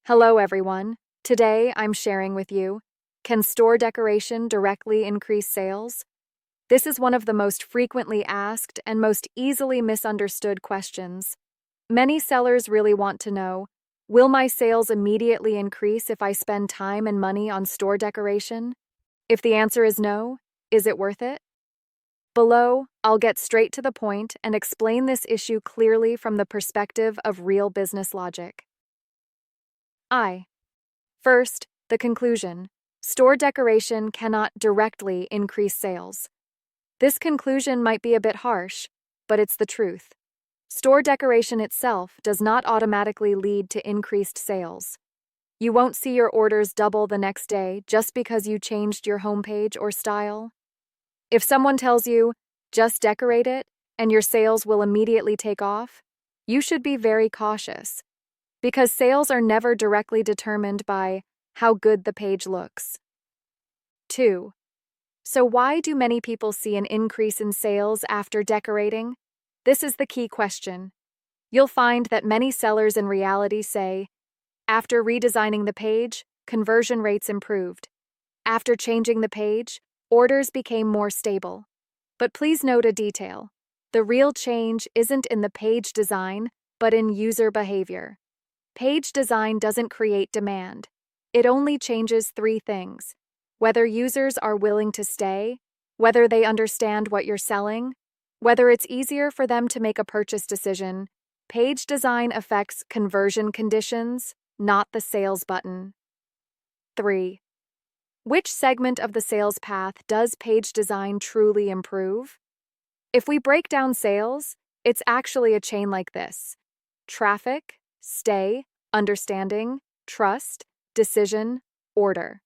Hello, everyone. Today, I'm sharing with you, can store decoration directly increase sales? This is one of the most frequently asked and most easily misunderstood questions. Many sellers really want to know, will my sales immediately increase if I spend time and money on store decoration? If the answer is no, is it worth it? Below, I'll get straight to the point and explain this issue clearly from the perspective of real business logic. First, the conclusion. Store decoration cannot directly increase sales. This conclusion might be a bit harsh, but it's the truth. Store decoration itself does not automatically lead to increased sales. You won't see your orders double the next day just because you changed your homepage or style. If someone tells you, just decorate it and your sales will immediately take off, you should be very cautious, because sales are never directly determined by how good the page looks. 2. So why do many people see an increase in sales after decorating? This is the key question. You'll find that many sellers in reality say, after redesigning the page, conversion rates improved. After changing the page, orders became more stable. But please note a detail. The real change isn't in the page design, but in user behavior. Page design doesn't create demand. It only changes three things: whether users are willing to stay, whether they understand what you're selling, whether it's easier for them to make a purchase decision. Page design affects conversion conditions, not the sales button. 3. Which segment of the sales path does page design truly improve? If we break down sales, it's actually a chain like this: traffic, stay, understanding, trust, decision, order.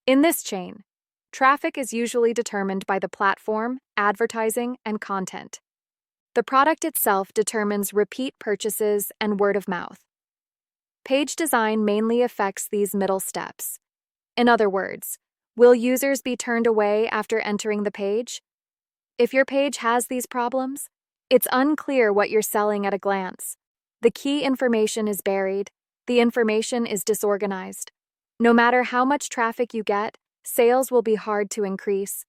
In this chain, traffic is usually determined by the platform, advertising, and content. The product itself determines repeat purchases and word of mouth. Page design mainly affects these middle steps. In other words, will users be turned away after entering the page? If your page has these problems, it's unclear what you're selling at a glance. The key information is buried, the information is disorganized. No matter how much traffic you get, sales will be hard to increase.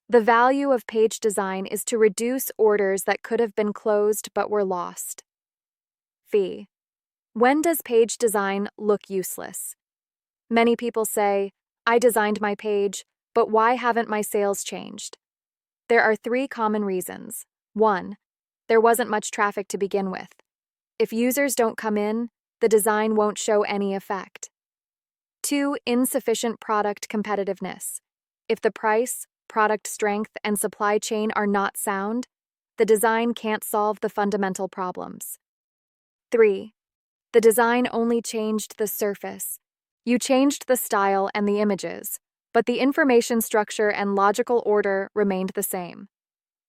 The value of page design is to reduce orders that could have been closed but were lost. Fee. When does page design look useless? Many people say, I designed my page, but why haven't my sales changed? There are three common reasons. 1. There wasn't much traffic to begin with. If users don't come in, the design won't show any effect. 2. Insufficient product competitiveness. If the price, product strength, and supply chain are not sound, the design can't solve the fundamental problems. 3. The design only changed the surface. You changed the style and the images, but the information structure and logical order remained the same.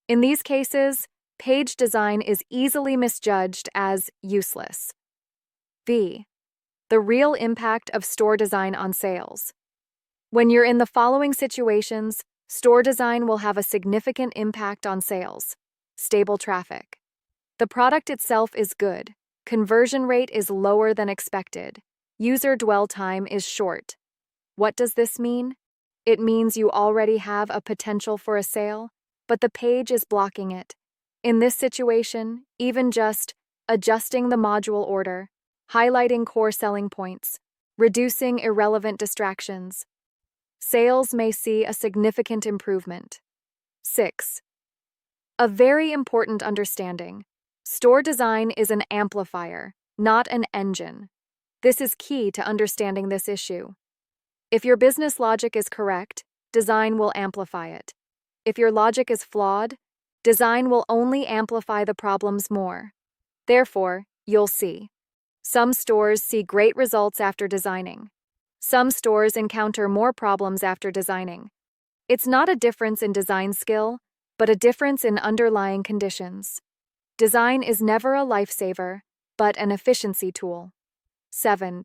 In these cases, page design is easily misjudged as useless. V. The real impact of store design on sales. When you're in the following situations, store design will have a significant impact on sales. Stable traffic. The product itself is good. Conversion rate is lower than expected. User dwell time is short. What does this mean? It means you already have a potential for a sale, but the page is blocking it. In this situation, even just adjusting the module order, highlighting core selling points, reducing irrelevant distractions, sales may see a significant improvement. 6. A very important understanding. Store design is an amplifier, not an engine. This is key to understanding this issue. If your business logic is correct, design will amplify it. If your logic is flawed, design will only amplify the problems more. Therefore, you'll see. Some stores see great results after designing. Some stores encounter more problems after designing. It's not a difference in design skill, but a difference in underlying conditions. Design is never a lifesaver, but an efficiency tool. 7.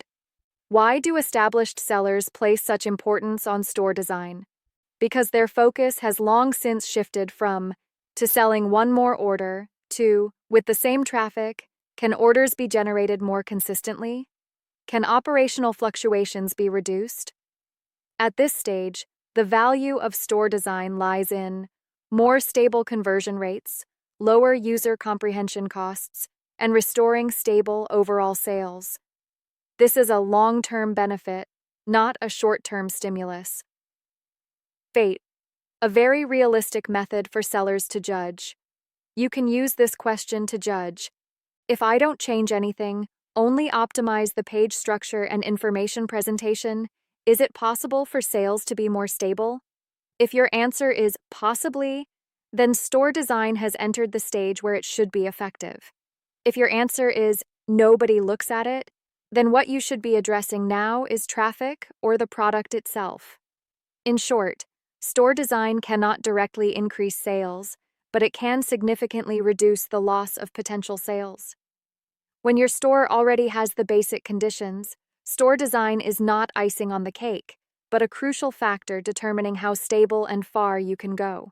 Why do established sellers place such importance on store design? Because their focus has long since shifted from to selling one more order to, with the same traffic, can orders be generated more consistently? Can operational fluctuations be reduced? At this stage, the value of store design lies in more stable conversion rates, lower user comprehension costs, and restoring stable overall sales. This is a long-term benefit, not a short-term stimulus. Fate, a very realistic method for sellers to judge. You can use this question to judge. If I don't change anything, only optimize the page structure and information presentation, is it possible for sales to be more stable? If your answer is possibly, then store design has entered the stage where it should be effective. If your answer is nobody looks at it, then what you should be addressing now is traffic or the product itself. In short, store design cannot directly increase sales, but it can significantly reduce the loss of potential sales. When your store already has the basic conditions, store design is not icing on the cake, but a crucial factor determining how stable and far you can go.